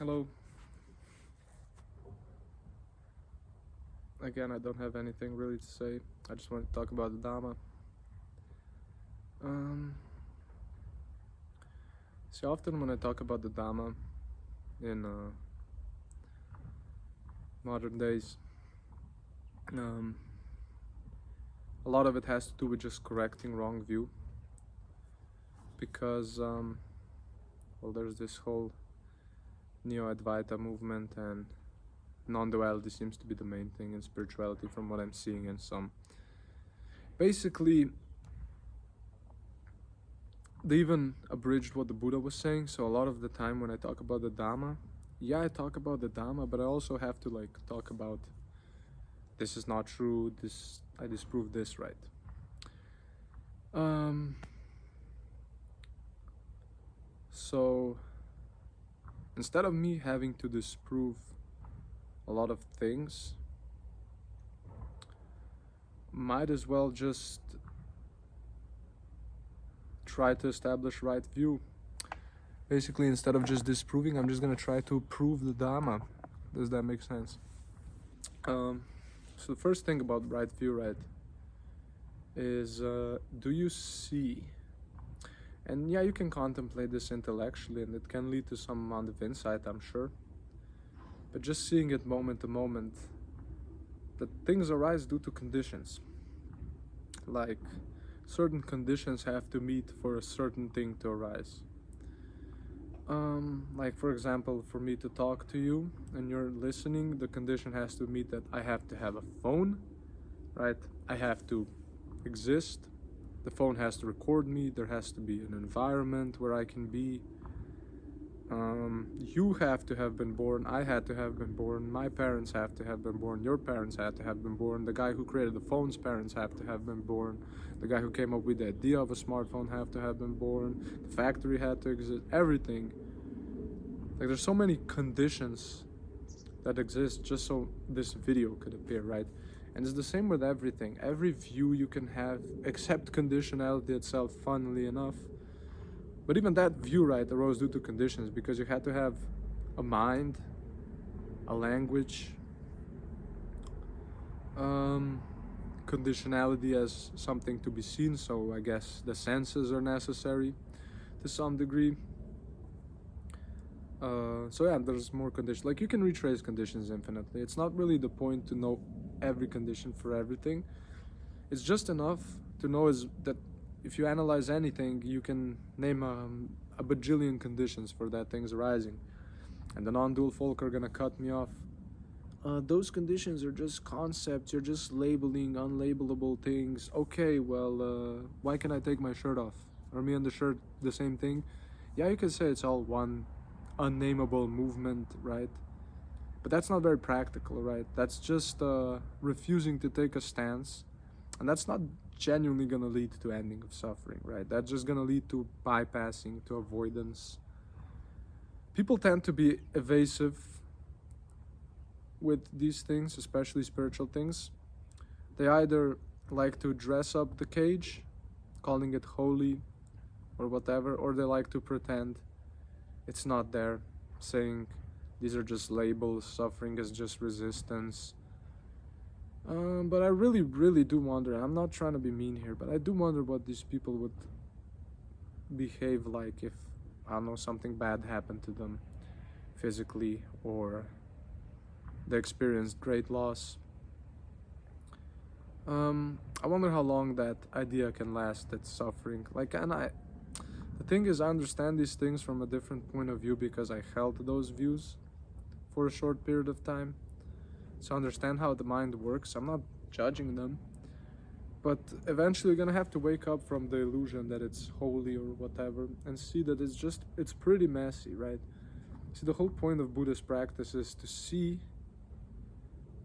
Hello. Again, I don't have anything really to say. I just want to talk about the Dhamma. Um, See, often when I talk about the Dhamma in modern days, a lot of it has to do with just correcting wrong view. Because, well, there's this whole Neo-Advaita movement, and non-duality seems to be the main thing in spirituality from what I'm seeing in some. Basically, they even abridged what the Buddha was saying, so a lot of the time when I talk about the Dhamma, I talk about the Dhamma, but I also have to talk about this is not true, I disprove this, right? So instead of me having to disprove a lot of things, might as well just try to establish right view. Basically, instead of just disproving, I'm just gonna try to prove the Dhamma. Does that make sense? So the first thing about right view, right, is do you see? And you can contemplate this intellectually, and it can lead to some amount of insight, I'm sure. But just seeing it moment to moment, that things arise due to conditions. Like, certain conditions have to meet for a certain thing to arise. Like, for example, for me to talk to you and you're listening, the condition has to meet that I have to have a phone, right? I have to exist. The phone has to record me. There has to be an environment where I can be. You have to have been born. I had to have been born. My parents have to have been born. Your parents had to have been born. The guy who created the phone's parents have to have been born. The guy who came up with the idea of a smartphone have to have been born. The factory had to exist. Everything. Like, there's so many conditions that exist just so this video could appear, right? And it's the same with everything. Every view you can have, except conditionality itself, funnily enough. But even that view, right, arose due to conditions, because you had to have a mind, a language, conditionality as something to be seen, so I guess the senses are necessary to some degree. There's more conditions. Like, you can retrace conditions infinitely. It's not really the point to know every condition for everything. It's just enough to know is that if you analyze anything, you can name a bajillion conditions for that thing's arising. And the non-dual folk are gonna cut me off. Those conditions are just concepts. You're just labeling unlabelable things. Okay, well, why can I take my shirt off? Are me and the shirt the same thing? Yeah, you could say it's all one unnameable movement, right? But that's not very practical, right? That's just refusing to take a stance, and that's not genuinely gonna lead to ending of suffering, right? That's just gonna lead to bypassing, to avoidance. People tend to be evasive with these things, especially spiritual things. They either like to dress up the cage, calling it holy or whatever, or they like to pretend it's not there, saying these are just labels, suffering is just resistance. But I really, really do wonder, I'm not trying to be mean here, but I do wonder what these people would behave like if, I don't know, something bad happened to them physically, or they experienced great loss. I wonder how long that idea can last, that suffering. The thing is, I understand these things from a different point of view because I held those views for a short period of time. So I understand how the mind works. I'm not judging them. But eventually you're gonna have to wake up from the illusion that it's holy or whatever and see that it's pretty messy, right? See, the whole point of Buddhist practice is to see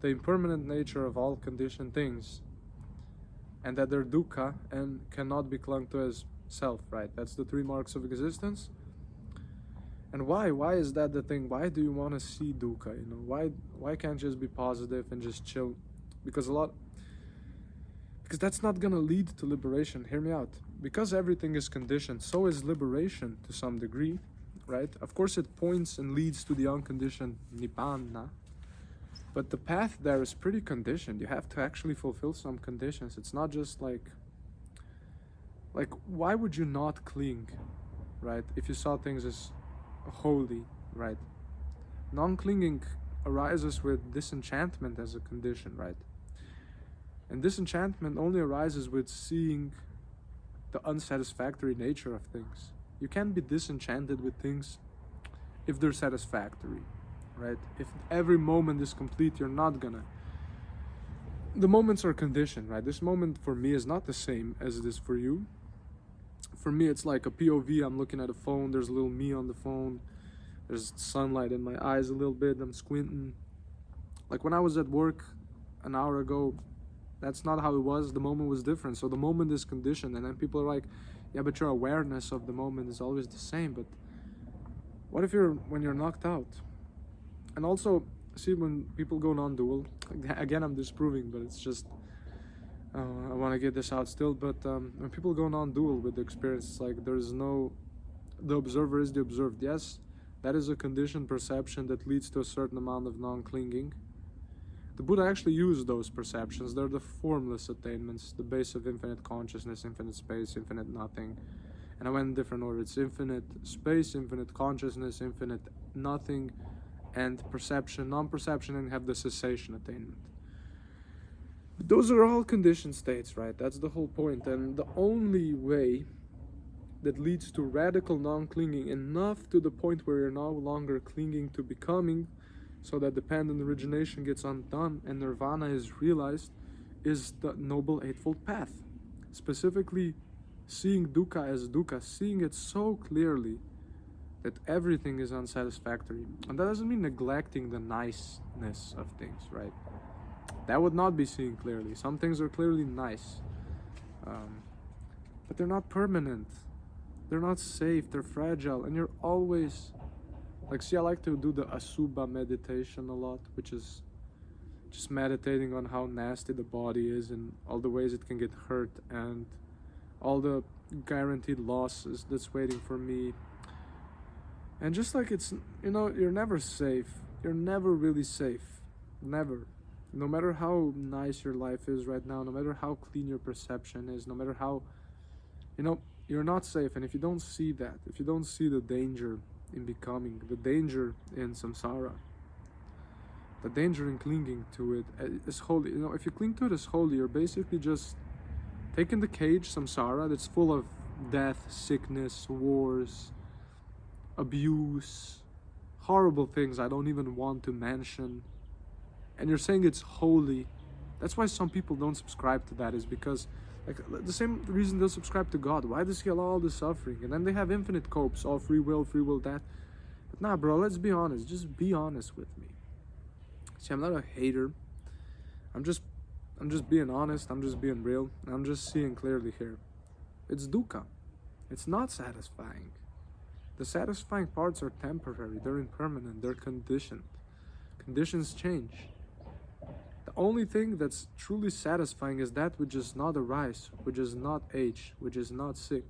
the impermanent nature of all conditioned things, and that they're dukkha and cannot be clung to as self, right? That's the three marks of existence. And why is that the thing? Why do you want to see dukkha? Why can't you just be positive and just chill? Because that's not gonna lead to liberation. Hear me out. Because everything is conditioned, so is liberation to some degree. right? Of course it points and leads to the unconditioned nibbana, but the path there is pretty conditioned. You have to actually fulfill some conditions. It's not just like why would you not cling, right? If you saw things as holy, right? Non-clinging arises with disenchantment as a condition, right? And disenchantment only arises with seeing the unsatisfactory nature of things. You can't be disenchanted with things if they're satisfactory, right? If every moment is complete, you're not gonna. The moments are conditioned, right? This moment for me is not the same as it is for you. For me, it's like a POV. I'm looking at a phone. There's a little me on the phone. There's sunlight in my eyes a little bit. I'm squinting. Like when I was at work an hour ago, that's not how it was. The moment was different. So the moment is conditioned. And then people are like, yeah, but your awareness of the moment is always the same. But what if when you're knocked out? And also, see, when people go non-dual, again, I'm disproving, but it's just, I want to get this out still. But when people go non-dual with the experience, it's like there's no, the observer is the observed. Yes, that is a conditioned perception that leads to a certain amount of non-clinging. The Buddha actually used those perceptions. They're the formless attainments, the base of infinite consciousness, infinite space, infinite nothing. And I went in different order. It's infinite space, infinite consciousness, infinite nothing, and perception, non-perception, and have the cessation attainment. But those are all conditioned states, right? That's the whole point. And the only way that leads to radical non-clinging, enough to the point where you're no longer clinging to becoming, so that dependent origination gets undone and nirvana is realized, is the Noble Eightfold Path. Specifically, seeing dukkha as dukkha, seeing it so clearly that everything is unsatisfactory. And that doesn't mean neglecting the niceness of things, right? That would not be seeing clearly. Some things are clearly nice, but they're not permanent. They're not safe, they're fragile, and you're always... Like, see, I like to do the Asubha meditation a lot, which is just meditating on how nasty the body is and all the ways it can get hurt and all the guaranteed losses that's waiting for me. And just like it's, you know, you're never safe. You're never really safe. Never. No matter how nice your life is right now, no matter how clean your perception is, no matter how, you know, you're not safe. And if you don't see that, if you don't see the danger in becoming, the danger in samsara, the danger in clinging to it is holy. You know, if you cling to it as holy, you're basically just taking the cage, samsara, that's full of death, sickness, wars, abuse, horrible things I don't even want to mention, and you're saying it's holy. That's why some people don't subscribe to that, is because, like, the same reason they'll subscribe to God. Why does he allow all the suffering? And then they have infinite copes, all free will that. But nah, bro, let's be honest. Just be honest with me. See, I'm not a hater. I'm just being honest. I'm just being real. I'm just seeing clearly here. It's dukkha. It's not satisfying. The satisfying parts are temporary. They're impermanent. They're conditioned. Conditions change. The only thing that's truly satisfying is that which does not arise, which does not age, which is not sick,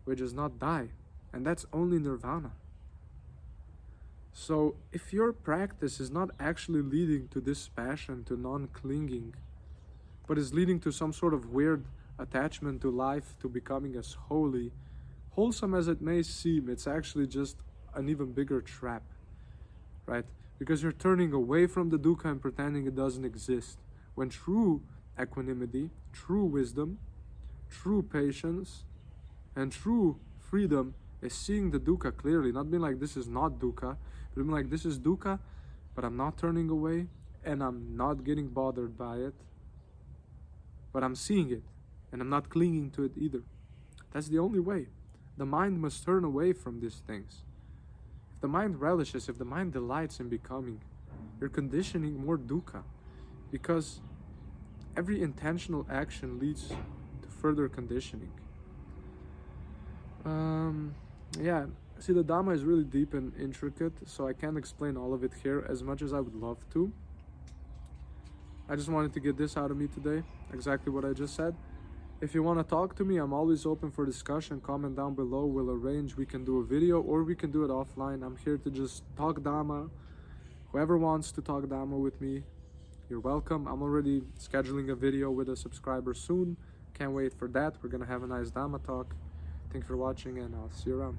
which does not die. And that's only nirvana. So if your practice is not actually leading to this passion, to non-clinging, but is leading to some sort of weird attachment to life, to becoming as holy, wholesome as it may seem, it's actually just an even bigger trap, right? Because you're turning away from the dukkha and pretending it doesn't exist. When true equanimity, true wisdom, true patience, and true freedom is seeing the dukkha clearly, not being like, this is not dukkha, but being like, this is dukkha, but I'm not turning away, and I'm not getting bothered by it, but I'm seeing it, and I'm not clinging to it either. That's the only way. The mind must turn away from these things. If the mind relishes, if the mind delights in becoming, you're conditioning more dukkha, because every intentional action leads to further conditioning. Yeah, see, the Dhamma is really deep and intricate, so I can't explain all of it here as much as I would love to. I just wanted to get this out of me today, exactly what I just said. If you want to talk to me, I'm always open for discussion. Comment down below, we'll arrange. We can do a video or we can do it offline. I'm here to just talk Dhamma. Whoever wants to talk Dhamma with me, you're welcome. I'm already scheduling a video with a subscriber soon. Can't wait for that. We're gonna have a nice Dhamma talk. Thanks for watching, and I'll see you around.